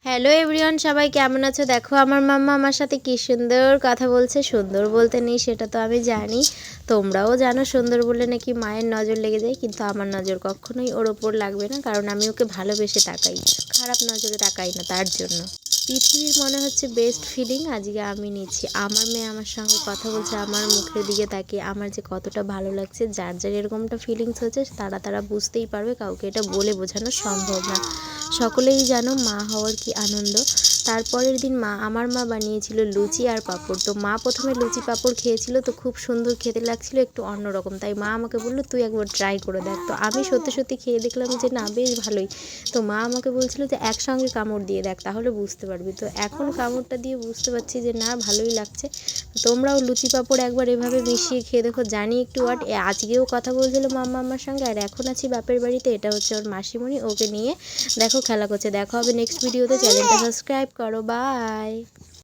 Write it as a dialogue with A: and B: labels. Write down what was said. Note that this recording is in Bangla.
A: হ্যালো এভরিওয়ান, সবাই কেমন আছো? দেখো আমার মাম্মা আমার সাথে কি সুন্দর কথা বলছে। সুন্দর বলতে নেই সেটা তো আমি জানি, তোমরাও জানো সুন্দর বললে নাকি মায়ের নজর লেগে যায়, কিন্তু আমার নজর কখনোই ওর ওপর লাগবে না, কারণ আমি ওকে ভালোবেসে তাকাই, খারাপ নজরে তাকাই না। তার জন্য পৃথিবীর মনে হচ্ছে বেস্ট ফিলিং আজকে আমি নিচ্ছি। আমার মেয়ে আমার সঙ্গে কথা বলছে, আমার মুখের দিকে তাকিয়ে আমার যে কতটা ভালো লাগছে। যার যার এরকমটা ফিলিংস হচ্ছে তারা বুঝতেই পারবে, কাউকে এটা বলে বোঝানো সম্ভব না। সকলেই জানো মা হওয়ার কি আনন্দ। তারপরের দিন আমার মা বানিয়েছিল লুচি আর পাঁপড়। তো মা প্রথমে লুচি পাঁপড় খেয়েছিল, তো খুব সুন্দর খেতে লাগছিল, একটু অন্যরকম। তাই মা আমাকে বললো তুই একবার ট্রাই করে দেখ। তো আমি সত্যি সত্যি খেয়ে দেখলাম যে না, বেশ ভালোই। তো মা আমাকে বলছিল যে একসঙ্গে কামড় দিয়ে দেখ, তাহলে বুঝতে পারবি। তো এখন কামড়টা দিয়ে বুঝতে পারছি যে না, ভালোই লাগছে। তোমরাও লুচি পাঁপড় একবার এভাবে মিশিয়ে খেয়ে দেখো। জানি একটু আজকেও কথা বলছিল মাম্মা আমার সঙ্গে, আর এখন আছি বাপের বাড়িতে। এটা হচ্ছে ওর মাসিমণি, ওকে নিয়ে দেখো খেলা করছে। দেখা হবে নেক্সট ভিডিওতে। চ্যানেলটা সাবস্ক্রাইব করো। বাই।